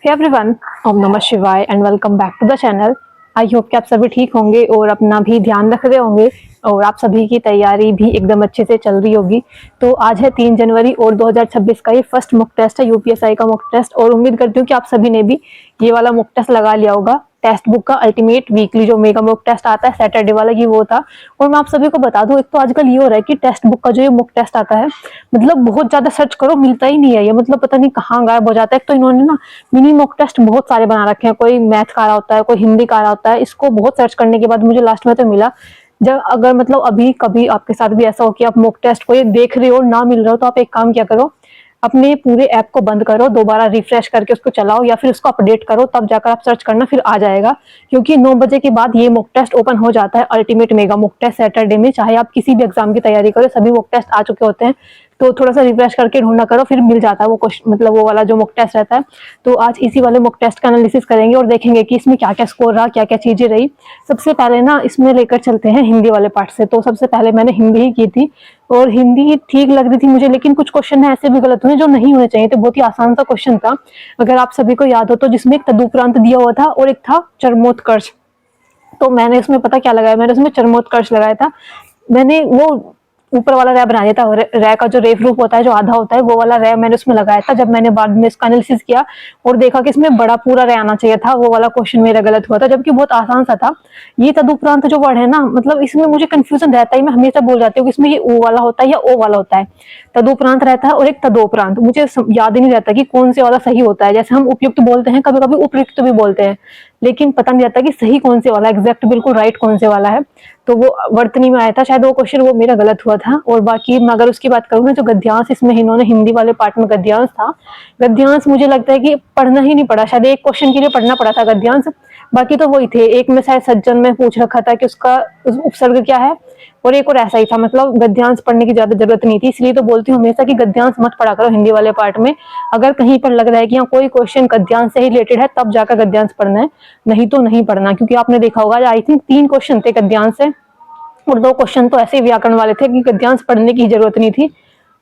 Hey everyone, ओम नमः शिवाय and welcome back to the channel. I hope कि आप सभी ठीक होंगे और अपना भी ध्यान रख रहे होंगे और आप सभी की तैयारी भी एकदम अच्छे से चल रही होगी। तो आज है 3 जनवरी और 2026 का ये फर्स्ट मॉक टेस्ट है, यूपीएसआई का मॉक टेस्ट। और उम्मीद करती हूँ कि आप सभी ने भी ये वाला मॉक टेस्ट लगा लिया होगा। टेस्ट बुक का अल्टीमेट वीकली जो मेगा मॉक टेस्ट आता है सैटरडे वाला, ये वो था। और मैं आप सभी को बता दूं, एक तो आजकल ये हो रहा है कि टेस्ट बुक का जो ये मॉक टेस्ट आता है, मतलब बहुत ज्यादा सर्च करो मिलता ही नहीं है ये, मतलब पता नहीं कहाँ गायब हो जाता है। एक तो इन्होंने ना मिनी मॉक टेस्ट बहुत सारे बना रखे हैं, कोई मैथ का आ रहा होता है, कोई हिंदी का आ रहा होता है। इसको बहुत सर्च करने के बाद मुझे लास्ट में तो मिला। जब अगर मतलब अभी कभी आपके साथ भी ऐसा हो कि आप मॉक टेस्ट को ये देख रहे हो ना मिल रहा हो, तो आप एक काम क्या करो, अपने पूरे ऐप को बंद करो, दोबारा रिफ्रेश करके उसको चलाओ या फिर उसको अपडेट करो, तब जाकर आप सर्च करना, फिर आ जाएगा। क्योंकि 9 बजे के बाद ये मॉक टेस्ट ओपन हो जाता है, ultimate mega mock test Saturday में। चाहे आप किसी भी एग्जाम की तैयारी करो, सभी मॉक टेस्ट आ चुके होते हैं। तो थोड़ा सा रिफ्रेश करके ढूंढना करो, फिर मिल जाता है वो क्वेश्चन, मतलब वो वाला जो मॉक टेस्ट रहता है। तो आज इसी वाले मॉक टेस्ट का एनालिसिस करेंगे और देखेंगे कि इसमें क्या क्या स्कोर रहा, क्या क्या चीजें रही। सबसे पहले ना इसमें लेकर चलते हैं हिंदी वाले पार्ट से। तो सबसे पहले मैंने हिंदी ही की थी और हिंदी ठीक लग रही थी मुझे, लेकिन कुछ क्वेश्चन ऐसे भी गलत हुए जो नहीं होने चाहिए थे। बहुत ही आसान सा क्वेश्चन था, अगर आप सभी को याद हो तो, जिसमें एक तदुपरांत दिया हुआ था और एक था चरमोत्कर्ष। तो मैंने उसमें पता क्या लगाया, मैंने उसमें चरमोत्कर्ष लगाया था। मैंने वो ऊपर वाला रै बना दिया था, रै का जो रेफ रूप होता है, जो आधा होता है, वो वाला रै मैंने उसमें लगाया था। जब मैंने बाद में इसका एनालिसिस किया और देखा कि इसमें बड़ा पूरा रै आना चाहिए था, वो वाला क्वेश्चन मेरा गलत हुआ था, जबकि बहुत आसान सा था। ये तदुपरांत जो वर्ड है ना, मतलब इसमें मुझे कंफ्यूजन रहता है, मैं हमेशा बोल जाती हूँ कि इसमें ये ओ वाला होता है या ओ वाला होता है। तदुपरांत रहता है और एक तदोपरांत, मुझे याद ही नहीं रहता कि कौन से वाला सही होता है। जैसे हम उपयुक्त बोलते हैं, कभी कभी उपयुक्त भी बोलते हैं, लेकिन पता नहीं रहता कि सही कौन से वाला, एग्जैक्ट बिल्कुल राइट कौन से वाला है। तो वो वर्तनी में आया था शायद वो क्वेश्चन, वो मेरा गलत हुआ था। और बाकी मैं अगर उसकी बात करूँ ना, जो गद्यांश इसमें इन्होंने हिंदी वाले पार्ट में गद्यांश था, गद्यांश मुझे लगता है कि पढ़ना ही नहीं पड़ा, शायद एक क्वेश्चन के लिए पढ़ना पड़ा था गद्यांश। बाकी तो वही थे। एक में शायद सज्जन में पूछ रखा था कि उसका उपसर्ग क्या है, और एक और ऐसा ही था। मतलब गद्यांश पढ़ने की ज्यादा जरूरत नहीं थी, इसलिए तो बोलती हूँ हमेशा कि गद्यांश मत पढ़ा करो हिंदी वाले पार्ट में। अगर कहीं पर लग रहा है कि यहाँ कोई क्वेश्चन गद्यांश से ही रिलेटेड है, तब जाकर गद्यांश पढ़ना है, नहीं तो नहीं पढ़ना। क्योंकि आपने देखा होगा, आई थिंक 3 क्वेश्चन थे गद्यांश से और 2 क्वेश्चन तो ऐसे ही व्याकरण वाले थे कि गद्यांश पढ़ने की जरूरत नहीं थी,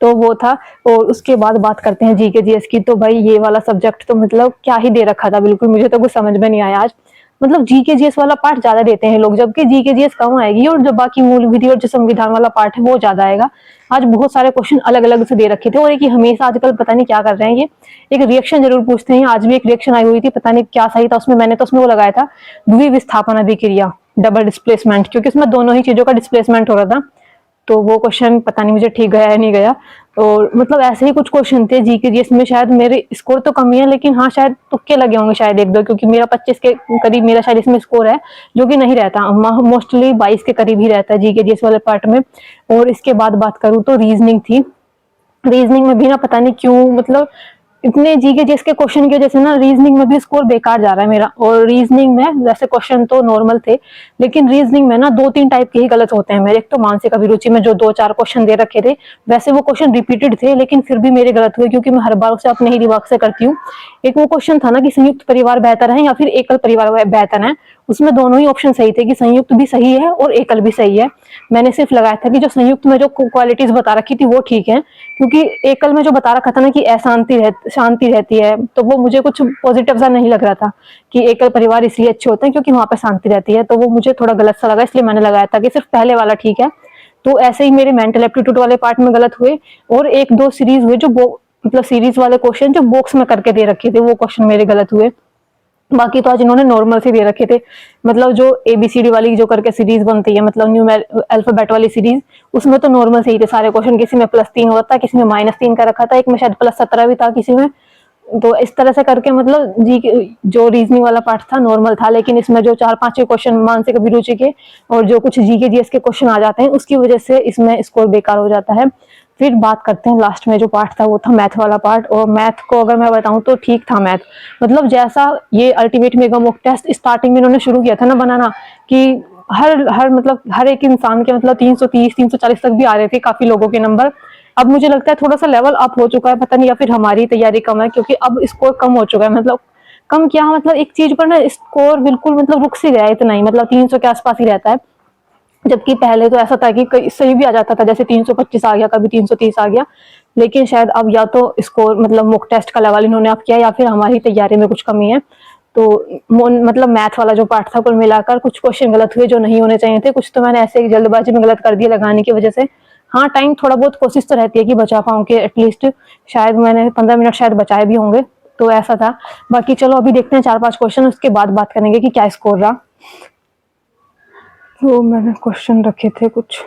तो वो था। और उसके बाद बात करते हैं जीके जीएस की। तो भाई ये वाला सब्जेक्ट तो मतलब क्या ही दे रखा था, बिल्कुल मुझे तो कुछ समझ में नहीं आया आज। मतलब जीके जीएस वाला पार्ट ज्यादा देते हैं लोग, जबकि जीके जीएस कम आएगी और जो बाकी मूल विधि और जो संविधान वाला पार्ट है वो ज्यादा आएगा। आज बहुत सारे क्वेश्चन अलग अलग से दे रखे थे, और एक ही हमेशा आजकल पता नहीं क्या कर रहे हैं ये, एक रिएक्शन जरूर पूछते हैं। आज भी एक रिएक्शन आई हुई थी, पता नहीं क्या सही था उसमें, मैंने तो उसमें वो लगाया था द्विविस्थापन अभिक्रिया, डबल डिस्प्लेसमेंट, क्योंकि इसमें दोनों ही चीजों का डिस्प्लेसमेंट हो रहा था। तो वो क्वेश्चन पता नहीं मुझे ठीक गया या नहीं गया। और मतलब ऐसे ही कुछ क्वेश्चन थे जीके जीएस में। शायद मेरे स्कोर तो कम ही है, लेकिन हाँ शायद तुक्के लगे होंगे शायद 1-2, क्योंकि मेरा 25 के करीब मेरा शायद इसमें स्कोर है, जो कि नहीं रहता, मोस्टली 22 के करीब ही रहता है जीके जीएस वाले पार्ट में। और इसके बाद बात करूँ तो रीजनिंग थी। रीजनिंग में भी ना पता नहीं क्यों, मतलब इतने जीके जिसके क्वेश्चन की वजह से ना रीजनिंग में भी स्कोर बेकार जा रहा है मेरा। और रीजनिंग में वैसे क्वेश्चन तो नॉर्मल थे, लेकिन रीजनिंग में ना 2-3 टाइप के ही गलत होते हैं मेरे। एक तो मानसिक अभिरुचि में जो 2-4 क्वेश्चन दे रखे थे, वैसे वो क्वेश्चन रिपीटेड थे, लेकिन फिर भी मेरे गलत हुए, क्योंकि मैं हर बार उसे अपने ही दिमाग से करती हूँ। एक वो क्वेश्चन था ना कि संयुक्त परिवार बेहतर है या फिर एकल परिवार बेहतर है, उसमें दोनों ही ऑप्शन सही थे, कि संयुक्त भी सही है और एकल भी सही है। मैंने सिर्फ लगाया था कि जो संयुक्त में जो क्वालिटीज बता रखी थी वो ठीक है, क्योंकि एकल में जो बता रखा था ना कि शांति रहती है, तो वो मुझे कुछ पॉजिटिव सा नहीं लग रहा था कि एकल परिवार इसलिए अच्छे होते हैं क्योंकि वहां पे शांति रहती है। तो वो मुझे थोड़ा गलत सा लगा, इसलिए मैंने लगाया था कि सिर्फ पहले वाला ठीक है। तो ऐसे ही मेरे मेंटल एप्टीट्यूड वाले पार्ट में गलत हुए, और 1-2 सीरीज हुए जो मतलब सीरीज वाले क्वेश्चन जो बॉक्स में करके दे रखे थे, वो क्वेश्चन मेरे गलत हुए। बाकी तो आज इन्होंने नॉर्मल से दे रखे थे, मतलब जो एबीसीडी वाली जो करके सीरीज बनती है, मतलब न्यू अल्फाबेट वाली सीरीज, उसमें तो नॉर्मल से ही थे सारे क्वेश्चन। किसी में +3 हुआ था, किसी में -3 का रखा था, एक में शायद +17 भी था किसी में। तो इस तरह से करके मतलब जी जो रीजनिंग वाला पार्ट था नॉर्मल था, लेकिन इसमें जो 4-5 क्वेश्चन मानसिक अभिरुचि के और जो कुछ जीके जीएस के क्वेश्चन आ जाते हैं, उसकी वजह से इसमें स्कोर बेकार हो जाता है। फिर बात करते हैं लास्ट में जो पार्ट था, वो था मैथ वाला पार्ट। और मैथ को अगर मैं बताऊं तो ठीक था मैथ, मतलब जैसा ये ultimate mega mock test starting में इन्होंने शुरू किया था ना बनाना, कि हर मतलब हर एक इंसान के मतलब 330-340 तक भी आ रहे थे काफी लोगों के नंबर। अब मुझे लगता है थोड़ा सा लेवल अप हो चुका है, पता नहीं या फिर हमारी तैयारी कम है, क्योंकि अब स्कोर कम हो चुका है। मतलब कम क्या, मतलब एक चीज पर ना स्कोर बिल्कुल मतलब रुक सी गया है, इतना ही, मतलब 300 के आसपास ही रहता है। जबकि पहले तो ऐसा था कि सही भी आ जाता था, जैसे 325 आ गया, कभी 330 आ गया। लेकिन शायद अब या तो स्कोर मतलब मॉक टेस्ट का लेवल इन्होंने अब किया, या फिर हमारी तैयारी में कुछ कमी है। तो मतलब मैथ वाला जो पार्ट था, कुल मिलाकर कुछ क्वेश्चन गलत हुए जो नहीं होने चाहिए थे, कुछ तो मैंने ऐसे ही जल्दबाजी में गलत कर दिया लगाने की वजह से। हाँ, टाइम थोड़ा बहुत कोशिश तो रहती है कि बचा पाऊँ, कि एटलीस्ट शायद मैंने 15 मिनट शायद बचाए भी होंगे, तो ऐसा था। बाकी चलो अभी देखते हैं 4-5 क्वेश्चन, उसके बाद बात करेंगे कि क्या स्कोर रहा। तो मैंने क्वेश्चन रखे थे कुछ।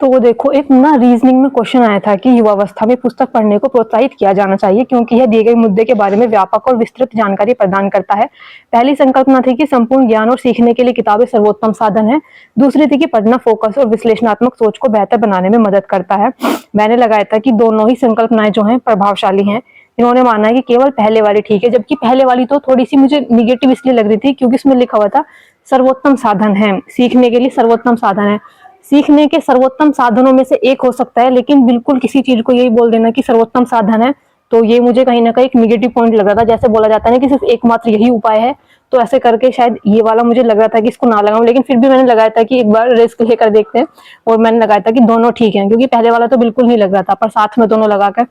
तो वो देखो, एक ना रीजनिंग में क्वेश्चन आया था कि युवावस्था में पुस्तक पढ़ने को प्रोत्साहित किया जाना चाहिए, क्योंकि यह दिए गए मुद्दे के बारे में व्यापक और विस्तृत जानकारी प्रदान करता है। पहली संकल्पना थी कि संपूर्ण ज्ञान और सीखने के लिए किताबें सर्वोत्तम साधन है। दूसरी थी कि पढ़ना फोकस और विश्लेषणात्मक सोच को बेहतर बनाने में मदद करता है। मैंने लगाया था कि दोनों ही संकल्पनाएं जो हैं प्रभावशाली हैं। इन्होंने माना है कि केवल पहले वाली ठीक है, जबकि पहले वाली तो थोड़ी सी मुझे निगेटिव इसलिए लग रही थी क्योंकि इसमें लिखा हुआ था सर्वोत्तम साधन है, सीखने के लिए सर्वोत्तम साधन है। सीखने के सर्वोत्तम साधनों में से एक हो सकता है, लेकिन बिल्कुल किसी चीज को यही बोल देना कि सर्वोत्तम साधन है, तो ये मुझे कहीं ना कहीं एक निगेटिव पॉइंट लग रहा था। जैसे बोला जाता है ना कि सिर्फ एकमात्र यही उपाय है, तो ऐसे करके शायद ये वाला मुझे लग रहा था कि इसको ना लगाऊं, लेकिन फिर भी मैंने लगाया था कि एक बार रिस्क लेकर देखते हैं। और मैंने लगाया था कि दोनों ठीक है, क्योंकि पहले वाला तो बिल्कुल नहीं लग रहा था, पर साथ में दोनों लगाकर।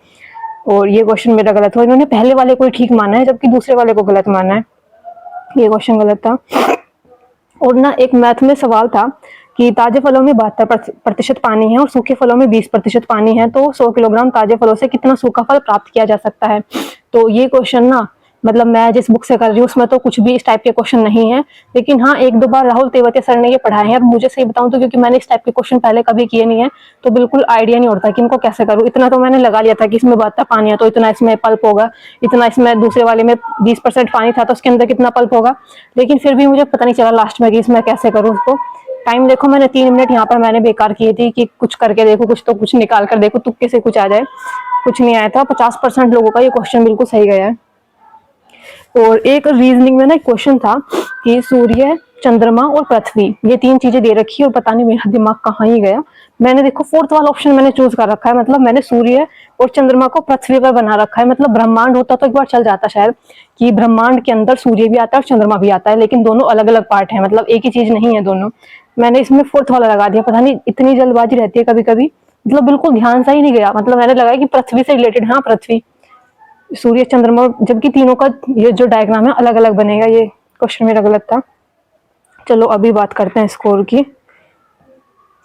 और ये क्वेश्चन मेरा गलत हुआ, इन्होंने पहले वाले को ठीक माना है जबकि दूसरे वाले को गलत माना है। ये क्वेश्चन गलत था। और ना एक मैथ में सवाल था कि ताजे फलों में 72% पानी है और सूखे फलों में 20% पानी है, तो 100 किलोग्राम ताजे फलों से कितना सूखा फल प्राप्त किया जा सकता है। तो ये क्वेश्चन ना, मतलब मैं जिस बुक से कर रही हूँ उसमें तो कुछ भी इस टाइप के क्वेश्चन नहीं है, लेकिन हाँ, 1-2 बार राहुल तेवतिया सर ने ये पढ़ाए हैं। अब मुझे सही बताऊं तो क्योंकि मैंने इस टाइप के क्वेश्चन पहले कभी किए नहीं है, तो बिल्कुल आइडिया नहीं होता कि इनको कैसे करूँ। इतना तो मैंने लगा लिया था कि इसमें 72 पानी है तो इतना इसमें पल्प होगा, इतना इसमें दूसरे वाले में 20% पानी था तो उसके अंदर कितना पल्प होगा, लेकिन फिर भी मुझे पता नहीं चला लास्ट में कि इसमें कैसे करूँ उसको। टाइम देखो, मैंने 3 मिनट यहाँ पर मैंने बेकार किए थी कि कुछ करके देखो, कुछ तो कुछ निकाल कर देखो, तुक्के से कुछ आ जाए। कुछ नहीं आया था। 50% लोगों का ये क्वेश्चन बिल्कुल सही गया है। और एक रीजनिंग में ना एक क्वेश्चन था कि सूर्य, चंद्रमा और पृथ्वी, ये 3 चीजें दे रखी है, और पता नहीं मेरा दिमाग कहाँ ही गया। मैंने देखो फोर्थ वाला ऑप्शन मैंने चूज कर रखा है, मतलब मैंने सूर्य और चंद्रमा को पृथ्वी पर बना रखा है। मतलब ब्रह्मांड होता तो एक बार चल जाता शायद, कि ब्रह्मांड के अंदर सूर्य भी आता है और चंद्रमा भी आता है, लेकिन दोनों अलग अलग पार्ट है, मतलब एक ही चीज नहीं है दोनों। मैंने इसमें फोर्थ वाला लगा दिया, पता नहीं इतनी जल्दबाजी रहती है कभी कभी, मतलब बिल्कुल ध्यान सा ही नहीं गया। मतलब मैंने लगाया कि पृथ्वी से रिलेटेड, हाँ पृथ्वी, सूर्य, चंद्रमा, जबकि तीनों का ये जो डायग्राम है अलग अलग बनेगा। ये क्वेश्चन मेरा गलत था। चलो अभी बात करते हैं स्कोर की।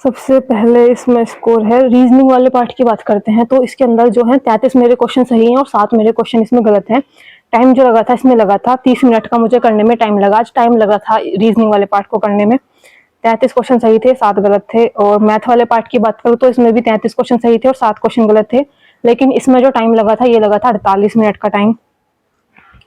सबसे पहले इसमें स्कोर है, रीजनिंग वाले पार्ट की बात करते हैं। तो इसके अंदर जो है 33 मेरे क्वेश्चन सही हैं और 7 मेरे क्वेश्चन इसमें गलत हैं। टाइम जो लगा था इसमें लगा था 30 मिनट का, मुझे करने में टाइम लगा। आज टाइम लगा था रीजनिंग वाले पार्ट को करने में। 33 क्वेश्चन सही थे, 7 गलत थे। और मैथ वाले पार्ट की बात करूँ तो इसमें भी 33 क्वेश्चन सही थे और 7 क्वेश्चन गलत थे, लेकिन इसमें जो टाइम लगा था ये लगा था 48 मिनट का टाइम।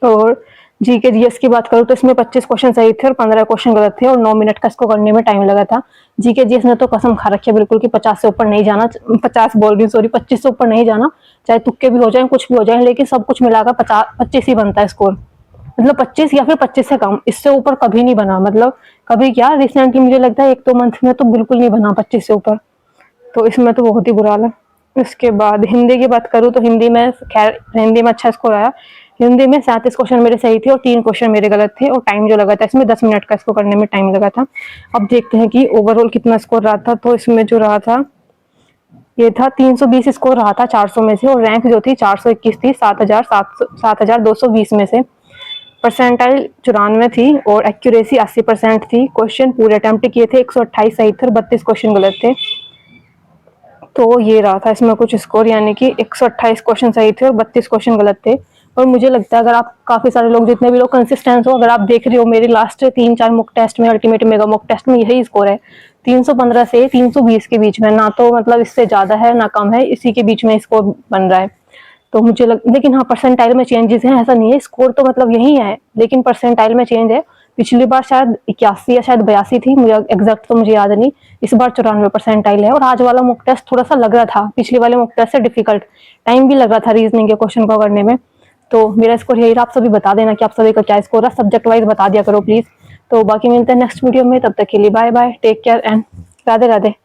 और जीके जीएस की बात करूँ तो इसमें 25 क्वेश्चन सही थे और 15 क्वेश्चन गलत थे, और 9 मिनट का इसको करने में टाइम लगा था। जीके जीएस ने तो कसम खा रखी है बिल्कुल कि 50 से ऊपर नहीं जाना, 50 बोल रही हूँ सॉरी, 25 से ऊपर नहीं जाना, चाहे तुक्के भी हो जाए कुछ भी हो जाए, लेकिन सब कुछ मिलाकर 25 ही बनता है स्कोर। मतलब 25 या फिर 25 से कम, इससे ऊपर कभी नहीं बना। मतलब कभी क्या, रिसेंटली मुझे लगता है 1-2 मंथ में तो बिल्कुल नहीं बना 25 से ऊपर, तो इसमें तो बहुत ही बुरा हाल है। इसके बाद हिंदी की बात करूँ तो हिंदी में खैर, हिंदी में अच्छा स्कोर आया। हिंदी में 37 क्वेश्चन मेरे सही थे और 3 क्वेश्चन मेरे गलत थे, और टाइम जो लगा था इसमें 10 मिनट का इसको करने में टाइम लगा था। अब देखते हैं कि ओवरऑल कितना स्कोर रहा था। तो इसमें जो रहा था ये था 320 स्कोर रहा था 400 में से, और रैंक जो थी 421 थी 7220 में से। परसेंटाइल 94 थी और एक्यूरेसी 80% थी। क्वेश्चन पूरे अटेम्प्ट किए थे 128 सही थे और 32 क्वेश्चन गलत थे। तो ये रहा था इसमें कुछ स्कोर, यानी कि 128 क्वेश्चन सही थे और 32 क्वेश्चन गलत थे। और मुझे लगता है अगर आप काफी सारे लोग, जितने भी लोग कंसिस्टेंट हो, अगर आप देख रहे हो मेरे लास्ट 3-4 मॉक टेस्ट में, अल्टीमेट मेगा मॉक टेस्ट में यही स्कोर है, 315 से 320 के बीच में, ना तो मतलब इससे ज्यादा है ना कम है, इसी के बीच में स्कोर बन रहा है। तो मुझे लेकिन हाँ, परसेंटाइल में चेंजेस हैं, ऐसा नहीं है, स्कोर तो मतलब यही है, लेकिन परसेंटाइल में चेंज है। पिछली बार शायद 81 या शायद 82 थी, मुझे एग्जैक्ट तो मुझे याद नहीं। इस बार 94 परसेंटाइल है। और आज वाला मॉक टेस्ट थोड़ा सा लग रहा था पिछले वाले मॉक टेस्ट से डिफिकल्ट, टाइम भी लग रहा था रीजनिंग के क्वेश्चन को करने में। तो मेरा स्कोर यही रहा। आप सभी बता देना कि आप सभी का क्या स्कोर है, सब्जेक्ट वाइज बता दिया करो प्लीज। तो बाकी मिलते हैं नेक्स्ट वीडियो में, तब तक के लिए bye bye, take care and Radhe Radhe.